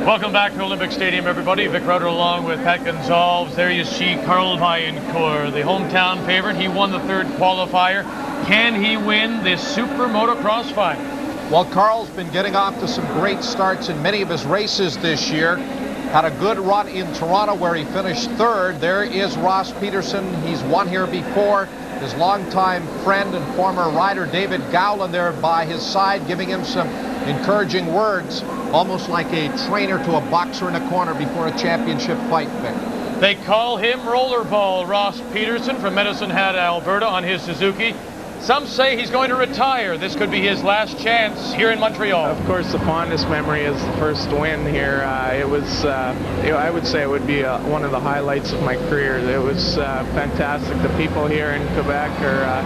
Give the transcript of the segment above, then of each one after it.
Welcome back to Olympic Stadium, everybody. Vic Rauter along with Pat Gonzalez. There you see Carl Vaillancourt, the hometown favorite. He won the third qualifier. Can he win this Super Motocross final? Well, Carl's been getting off to some great starts in many of his races this year. Had a good run in Toronto where he finished third. There is Ross Peterson. He's won here before. His longtime friend and former rider David Gowland there by his side, giving him some encouraging words, almost like a trainer to a boxer in a corner before a championship fight, Vic. They call him Rollerball Ross Peterson from Medicine Hat, Alberta on his Suzuki. Some say he's going to retire. This could be his last chance here in Montreal. Of course, the fondest memory is the first win here. It was, I would say it would be one of the highlights of my career. It was fantastic. The people here in Quebec are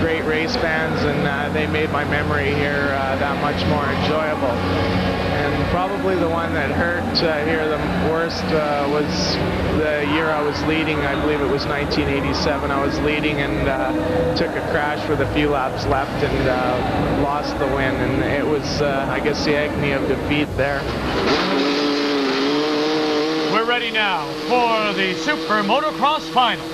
great race fans, and they made my memory here that much more enjoyable. And probably the one that hurt here the worst was the year I was leading. I believe it was 1987. I was leading and took a crash with a few laps left and lost the win. And it was, I guess, the agony of defeat there. We're ready now for the Super Motocross Final.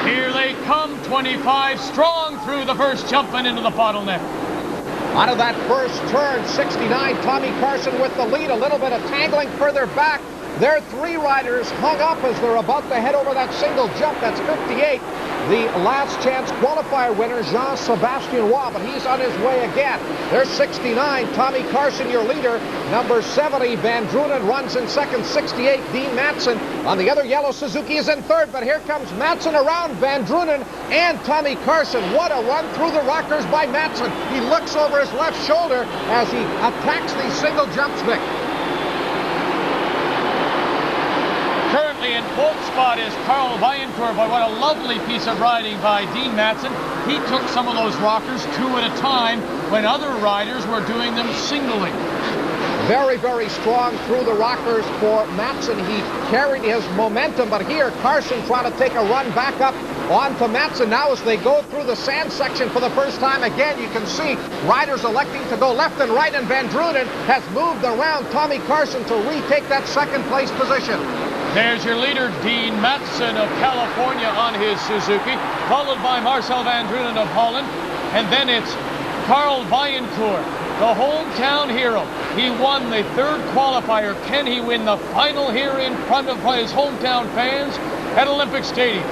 Here they come, 25 strong through the first jump and into the bottleneck. Out of that first turn, 69, Tommy Carson with the lead. A little bit of tangling further back. Their three riders hung up as they're about to head over that single jump. That's 58. The last chance qualifier winner, Jean-Sébastien Roy, but he's on his way again. There's 69, Tommy Carson, your leader. Number 70, Van Drunen runs in second. 68, Dean Matson on the other yellow Suzuki is in third, but here comes Matson around Van Drunen and Tommy Carson. What a run through the rockers by Matson. He looks over his left shoulder as he attacks these single jumps, Vic. Currently in fourth spot is Carl Vaillancourt, but what a lovely piece of riding by Dean Matson. He took some of those rockers two at a time when other riders were doing them singly. Very, very strong through the rockers for Matson. He carried his momentum, but here Carson trying to take a run back up onto Matson. Now as they go through the sand section for the first time again, you can see riders electing to go left and right, and Van Drunen has moved around Tommy Carson to retake that second place position. There's your leader, Dean Matson of California on his Suzuki, followed by Marcel Van Drunen of Holland, and then it's Carl Vaillancourt, the hometown hero. He won the third qualifier. Can he win the final here in front of his hometown fans at Olympic Stadium?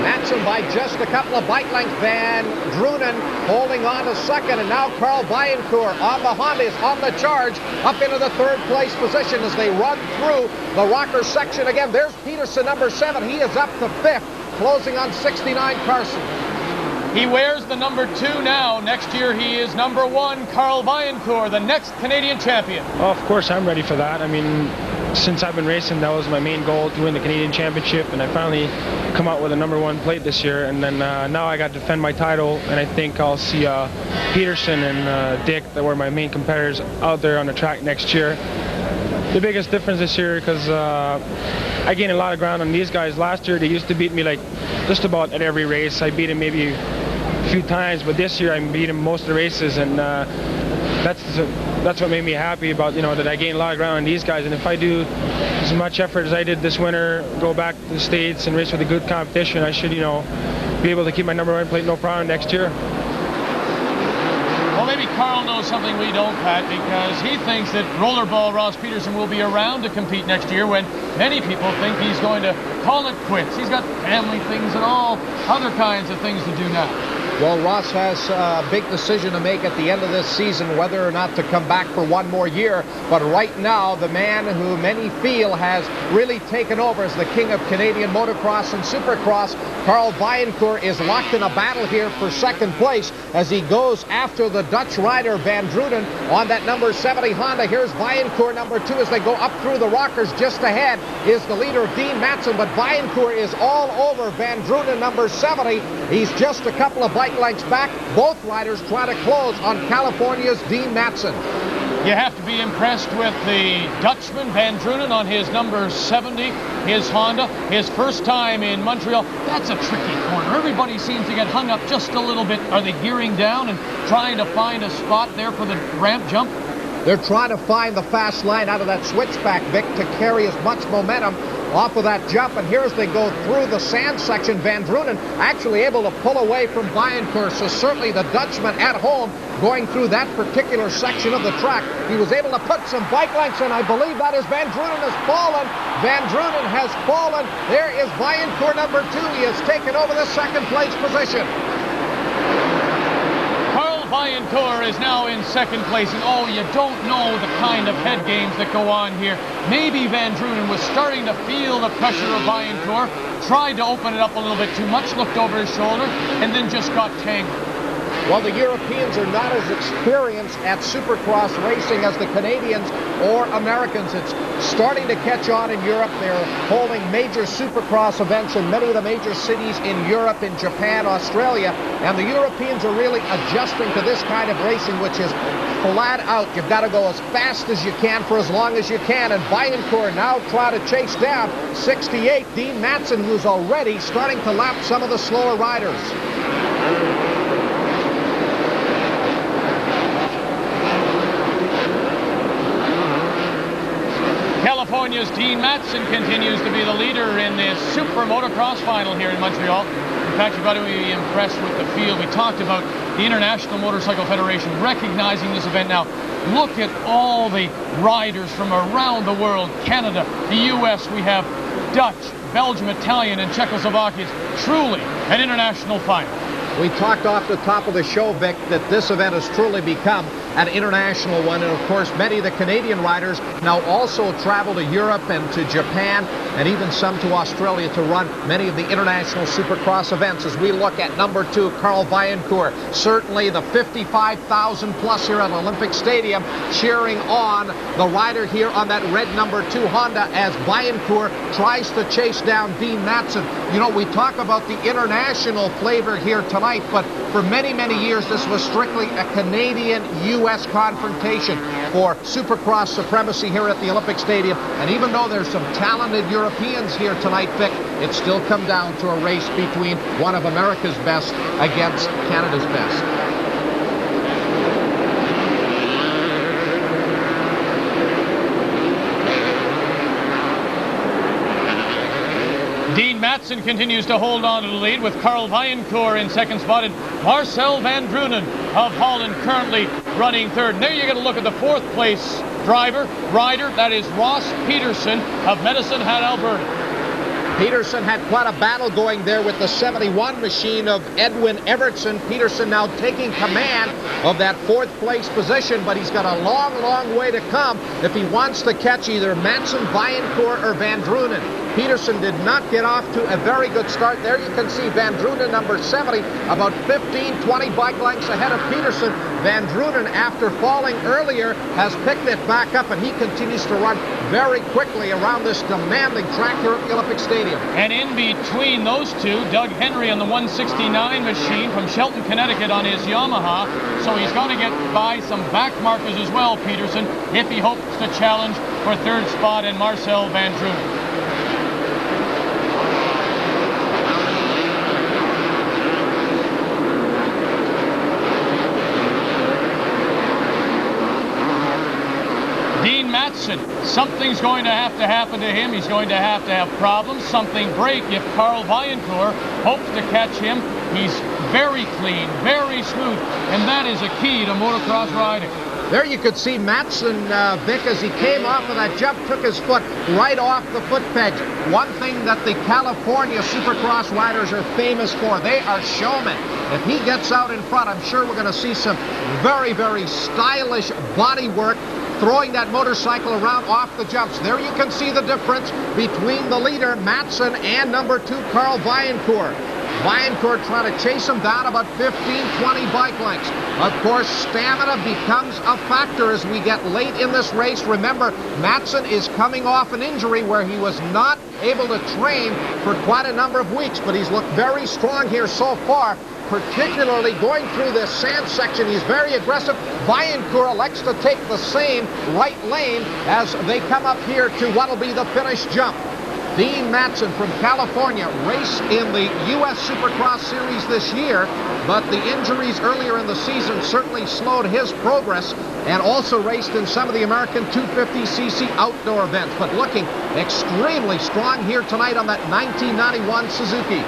Matson by just a couple of bike lengths. Van Drunen holding on to second, and now Carl Vaillancourt on the Hondas on the charge up into the third place position as they run through the rocker section again. There's Peterson, number 7. He is up to 5th, closing on 69 Carson. He wears the number 2 now. Next year he is number 1, Carl Vaillancourt, the next Canadian champion. Oh, of course I'm ready for that. I mean, since I've been racing, that was my main goal, to win the Canadian Championship, and I finally come out with a number 1 plate this year, and then now I got to defend my title, and I think I'll see Peterson and Dick, that were my main competitors, out there on the track next year. The biggest difference this year, because I gained a lot of ground on these guys. Last year they used to beat me like just about at every race. I beat him maybe a few times, but this year I beat him most of the races, and that's what made me happy about, that I gained a lot of ground on these guys. And if I do as much effort as I did this winter, go back to the States and race with a good competition, I should, be able to keep my number 1 plate no problem next year. Well, maybe Carl knows something we don't, Pat, because he thinks that Rollerball Ross Peterson will be around to compete next year, when many people think he's going to call it quits. He's got family things and all other kinds of things to do now. Well, Ross has a big decision to make at the end of this season, whether or not to come back for one more year. But right now, the man who many feel has really taken over as the king of Canadian motocross and supercross, Carl Vaillancourt, is locked in a battle here for second place as he goes after the Dutch rider Van Drunen on that number 70 Honda. Here's Vaillancourt, number 2, as they go up through the rockers. Just ahead is the leader, Dean Matson, but Vaillancourt is all over Van Drunen, number 70. He's just a couple of bike lengths back. Both riders try to close on California's Dean Matson. You have to be impressed with the Dutchman, Van Drunen, on his number 70, his Honda, his first time in Montreal. That's a tricky corner. Everybody seems to get hung up just a little bit. Are they gearing down and trying to find a spot there for the ramp jump? They're trying to find the fast line out of that switchback, Vic, to carry as much momentum off of that jump. And here as they go through the sand section, Van Drunen actually able to pull away from Bijenkorf. So certainly the Dutchman at home going through that particular section of the track. He was able to put some bike lengths, and I believe that is Van Drunen has fallen. Van Drunen has fallen. There is Bijenkorf number 2. He has taken over the second place position. Bijenkorf is now in second place, and oh, you don't know the kind of head games that go on here. Maybe Van Drunen was starting to feel the pressure of Bijenkorf, tried to open it up a little bit too much, looked over his shoulder, and then just got tangled. Well, the Europeans are not as experienced at Supercross racing as the Canadians or Americans. It's starting to catch on in Europe. They're holding major Supercross events in many of the major cities in Europe, in Japan, Australia, and the Europeans are really adjusting to this kind of racing, which is flat out. You've got to go as fast as you can for as long as you can, and Bijenkorf now trying to chase down 68, Dean Matson, who's already starting to lap some of the slower riders. California's Dean Matson continues to be the leader in this super motocross final here in Montreal. In fact, you've got to be impressed with the field. We talked about the International Motorcycle Federation recognizing this event now. Look at all the riders from around the world. Canada, the U.S., we have Dutch, Belgium, Italian, and Czechoslovakia. Truly an international final. We talked off the top of the show, Vic, that this event has truly become an international one. And, of course, many of the Canadian riders now also travel to Europe and to Japan and even some to Australia to run many of the international Supercross events. As we look at number 2, Carl Bijenkorf, certainly the 55,000 plus here at Olympic Stadium cheering on the rider here on that red number 2 Honda as Bijenkorf tries to chase down Dean Matson. You know, we talk about the international flavor here tonight, but for many, many years this was strictly a Canadian-U.S. confrontation for Supercross supremacy here at the Olympic Stadium. And even though there's some talented Europeans here tonight, Vic, it's still come down to a race between one of America's best against Canada's best. Dean Matson continues to hold on to the lead with Carl Bijenkorf in second spot and Marcel Van Drunen of Holland currently running third. And there you're going to look at the fourth place rider. That is Ross Peterson of Medicine Hat, Alberta. Peterson had quite a battle going there with the 71 machine of Edwin Evertson. Peterson now taking command of that fourth place position, but he's got a long, long way to come if he wants to catch either Matson, Bijenkorf, or Van Drunen. Peterson did not get off to a very good start. There you can see Van Drunen, number 70, about 15, 20 bike lengths ahead of Peterson. Van Drunen, after falling earlier, has picked it back up, and he continues to run very quickly around this demanding track here at the Olympic Stadium. And in between those two, Doug Henry on the 169 machine from Shelton, Connecticut on his Yamaha. So he's going to get by some back markers as well, Peterson, if he hopes to challenge for third spot and Marcel Van Drunen. Dean Matson, something's going to happen to him. He's going to have problems. Something break if Carl Bijenkorf hopes to catch him. He's very clean, very smooth, and that is a key to motocross riding. There you could see Matson, Vic, as he came off of that jump, took his foot right off the foot peg. One thing that the California Supercross riders are famous for, they are showmen. If he gets out in front, I'm sure we're going to see some very, very stylish body work, throwing that motorcycle around off the jumps. There you can see the difference between the leader, Matson, and number 2, Carl Bijenkorf. Bijenkorf trying to chase him down about 15, 20 bike lengths. Of course, stamina becomes a factor as we get late in this race. Remember, Matson is coming off an injury where he was not able to train for quite a number of weeks, but he's looked very strong here so far. particularly going through this sand section. He's very aggressive. Vaillancourt elects to take the same right lane as they come up here to what will be the finish jump. Dean Matson from California raced in the U.S. Supercross Series this year, but the injuries earlier in the season certainly slowed his progress, and also raced in some of the American 250cc outdoor events, but looking extremely strong here tonight on that 1991 Suzuki.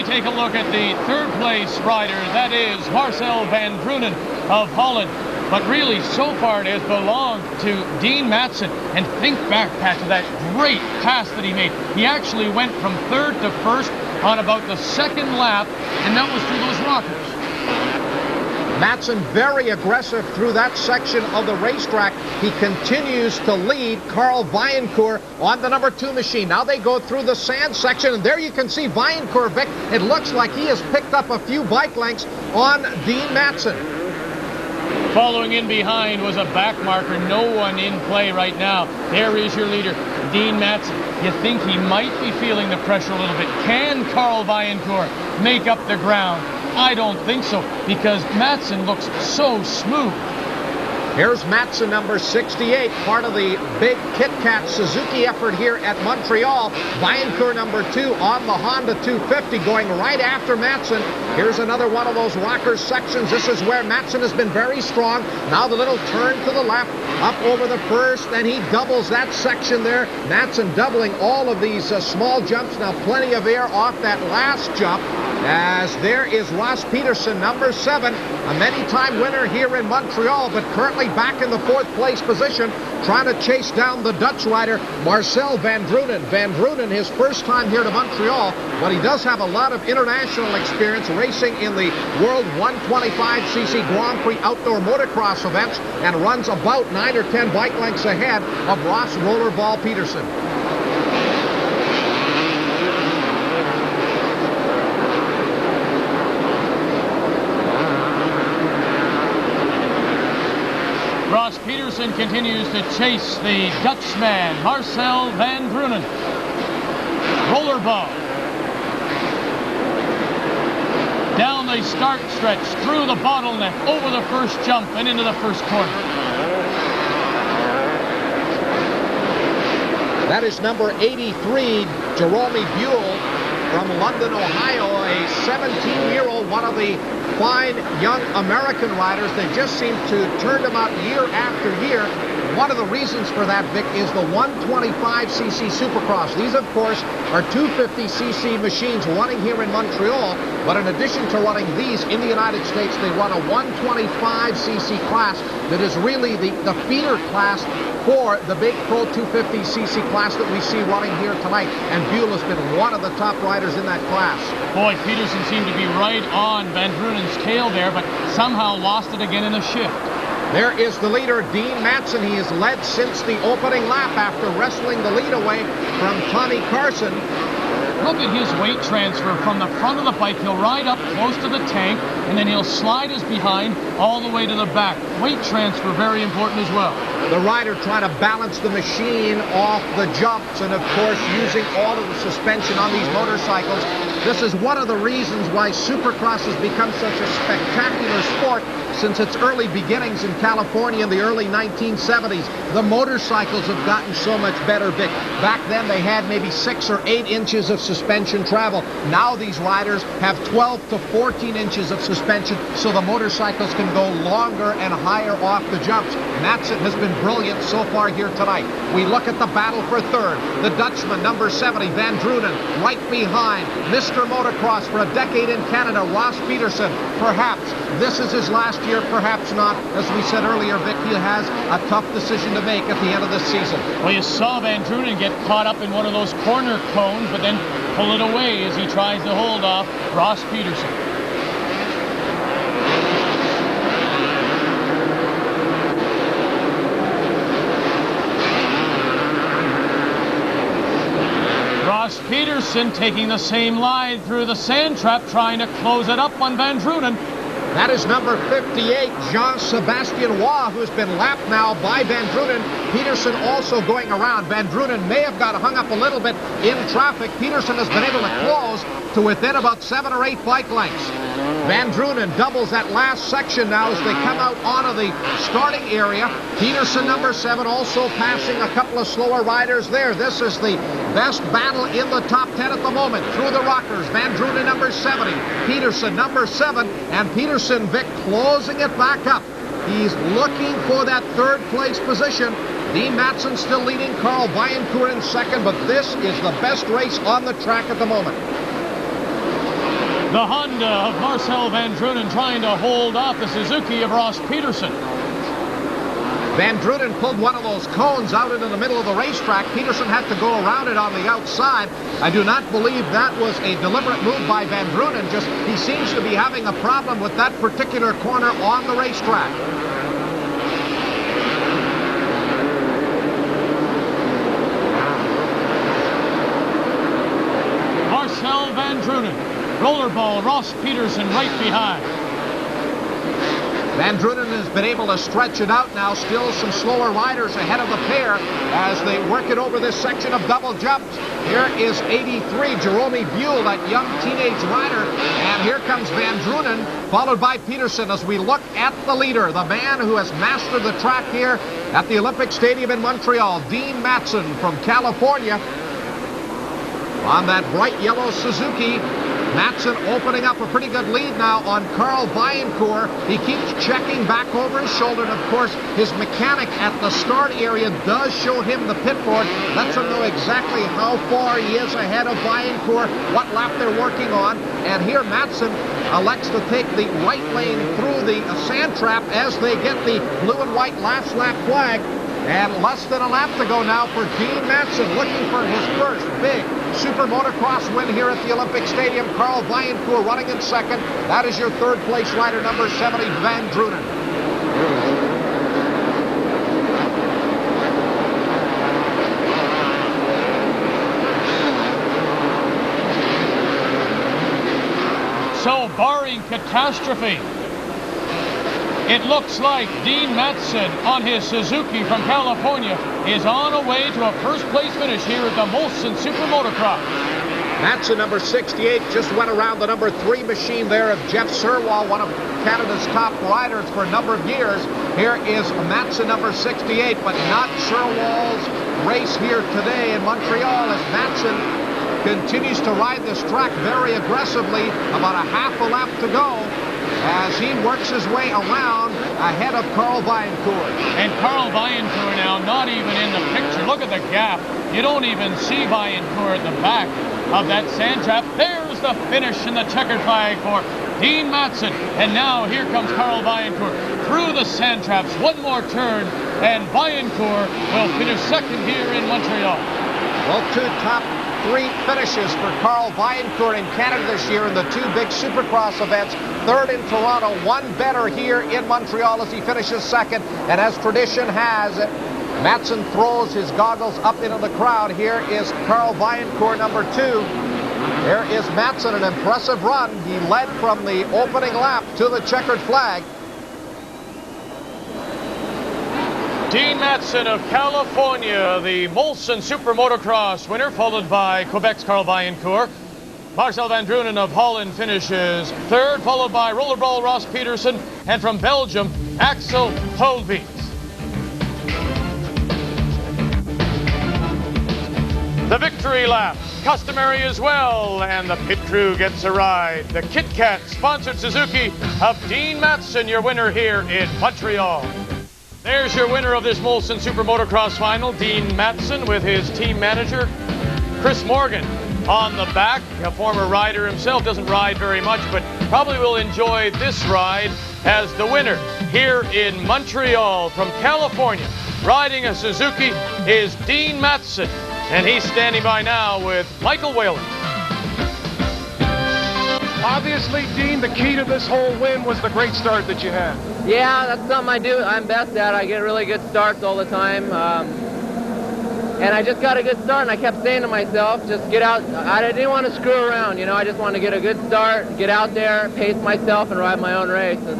Take a look at the third place rider, that is Marcel van Drunen of Holland. But really, so far it has belonged to Dean Matson. And think back, Pat, to that great pass that he made. He actually went from third to first on about the second lap, and that was through those rockers. Matson very aggressive through that section of the racetrack. He continues to lead Carl Vaillancourt on the number 2 machine. Now they go through the sand section, and there you can see Vaillancourt, Vic. It looks like he has picked up a few bike lengths on Dean Matson. Following in behind was a back marker. No one in play right now. There is your leader, Dean Matson. You think he might be feeling the pressure a little bit. Can Carl Vaillancourt make up the ground? I don't think so, because Matson looks so smooth. Here's Matson, number 68, part of the big KitKat Suzuki effort here at Montreal. Vaillancourt, number 2, on the Honda 250, going right after Matson. Here's another one of those rocker sections. This is where Matson has been very strong. Now the little turn to the left, up over the first, and he doubles that section there. Matson doubling all of these small jumps. Now plenty of air off that last jump, as there is Ross Peterson, number 7, a many-time winner here in Montreal, but currently back in the 4th place position, trying to chase down the Dutch rider, Marcel van Drunen. Van Drunen, his first time here to Montreal, but he does have a lot of international experience racing in the World 125cc Grand Prix outdoor motocross events, and runs about 9 or 10 bike lengths ahead of Ross Rollerball Peterson. Ross Peterson continues to chase the Dutchman, Marcel van Drunen. Rollerball. Down the start stretch, through the bottleneck, over the first jump, and into the first corner. That is number 83, Jerome Buell from London, Ohio, a 17-year-old, one of the fine young American riders. They just seem to turn them out year after year. One of the reasons for that, Vic, is the 125cc Supercross. These, of course, are 250cc machines running here in Montreal, but in addition to running these in the United States, they run a 125cc class that is really the feeder class for the big Pro 250cc class that we see running here tonight. And Buell has been one of the top riders in that class. Boy, Peterson seemed to be right on Van Drunen's tail there, but somehow lost it again in a shift. There is the leader, Dean Matson. He has led since the opening lap after wrestling the lead away from Tommy Carson. Look at his weight transfer from the front of the bike. He'll ride up close to the tank, and then he'll slide his behind all the way to the back. Weight transfer, very important as well. The rider trying to balance the machine off the jumps, and of course using all of the suspension on these motorcycles. This is one of the reasons why Supercross has become such a spectacular sport since its early beginnings in California in the early 1970s. The motorcycles have gotten so much better, Vic. Back then they had maybe 6 or 8 inches of suspension travel. Now these riders have 12 to 14 inches of suspension, so the motorcycles can go longer and higher off the jumps. Matson has been brilliant so far here tonight. We look at the battle for third. The Dutchman, number 70, Van Drunen, right behind. Mr. Motocross for a decade in Canada, Ross Peterson. Perhaps this is his last year, perhaps not. As we said earlier, Vic, he has a tough decision to make at the end of this season. Well, you saw Van Drunen get caught up in one of those corner cones, but then pull it away as he tries to hold off Ross Peterson. Ross Peterson Peterson taking the same line through the sand trap, trying to close it up on Van Drunen. That is number 58, Jean-Sébastien Roy, who's been lapped now by Van Drunen. Peterson also going around. Van Drunen may have got hung up a little bit in traffic. Peterson has been able to close to within about 7 or 8 bike lengths. Van Drunen doubles that last section now as they come out onto the starting area. Peterson, number 7, also passing a couple of slower riders there. This is the best battle in the top 10 at the moment. Through the rockers, Van Drunen, number 70. Peterson, number 7. And Peterson, Vic, closing it back up. He's looking for that third place position. Dean Matson still leading, Carl Vaillancourt in second, but this is the best race on the track at the moment. The Honda of Marcel Van Drunen trying to hold off the Suzuki of Ross Peterson. Van Drunen pulled one of those cones out into the middle of the racetrack. Peterson had to go around it on the outside. I do not believe that was a deliberate move by Van Drunen. Just he seems to be having a problem with that particular corner on the racetrack. Marcel Van Drunen. Rollerball, Ross Peterson right behind. Van Drunen has been able to stretch it out now. Still some slower riders ahead of the pair as they work it over this section of double jumps. Here is 83, Jerome Buell, that young teenage rider. And here comes Van Drunen, followed by Peterson as we look at the leader, the man who has mastered the track here at the Olympic Stadium in Montreal, Dean Matson from California. On that bright yellow Suzuki, Matson opening up a pretty good lead now on Carl Vaillancourt. He keeps checking back over his shoulder, and of course his mechanic at the start area does show him the pit board, lets him know exactly how far he is ahead of Vaillancourt, what lap they're working on. And here Matson elects to take the right lane through the sand trap as they get the blue and white last lap flag. And less than a lap to go now for Dean Matson, looking for his first big super motocross win here at the Olympic Stadium. Carl Vaillancourt running in second. That is your third place rider, number 70, Van Drunen. So, barring catastrophe, it looks like Dean Matson on his Suzuki from California is on a way to a first-place finish here at the Molson Super Motocross. Matson, number 68, just went around the number 3 machine there of Jeff Serwall, one of Canada's top riders for a number of years. Here is Matson, number 68, but not Serwall's race here today in Montreal as Matson continues to ride this track very aggressively. About a half a lap to go as he works his way around ahead of Carl Vaillancourt. And Carl Vaillancourt now not even in the picture. Look at the gap. You don't even see Vaillancourt at the back of that sand trap. There's the finish in the checkered flag for Dean Matson. And now here comes Carl Vaillancourt through the sand traps. One more turn and Vaillancourt will finish second here in Montreal. Well, 2 top 3 finishes for Carl Vaillancourt in Canada this year in the 2 big Supercross events. 3rd in Toronto, 1 better here in Montreal as he finishes second. And as tradition has it, Matson throws his goggles up into the crowd. Here is Carl Vaillancourt, number 2. There is Matson, an impressive run. He led from the opening lap to the checkered flag. Dean Matson of California, the Molson Super Motocross winner, followed by Quebec's Carl Vaillancourt. Marcel Van Drunen of Holland finishes 3rd, followed by Rollerball Ross Peterson, and from Belgium, Axel Holtbeek. The victory lap, customary as well, and the pit crew gets a ride. The KitKat sponsored Suzuki of Dean Matson, your winner here in Montreal. There's your winner of this Molson Super Motocross final, Dean Matson, with his team manager, Chris Morgan, on the back. A former rider himself, doesn't ride very much, but probably will enjoy this ride as the winner here in Montreal from California. Riding a Suzuki is Dean Matson, and he's standing by now with Michael Whalen. Obviously, Dean, the key to this whole win was the great start that you had. Yeah, that's something I'm best at. I get really good starts all the time. And I just got a good start, and I kept saying to myself, just get out. I didn't want to screw around, you know. I just wanted to get a good start, get out there, pace myself, and ride my own race. And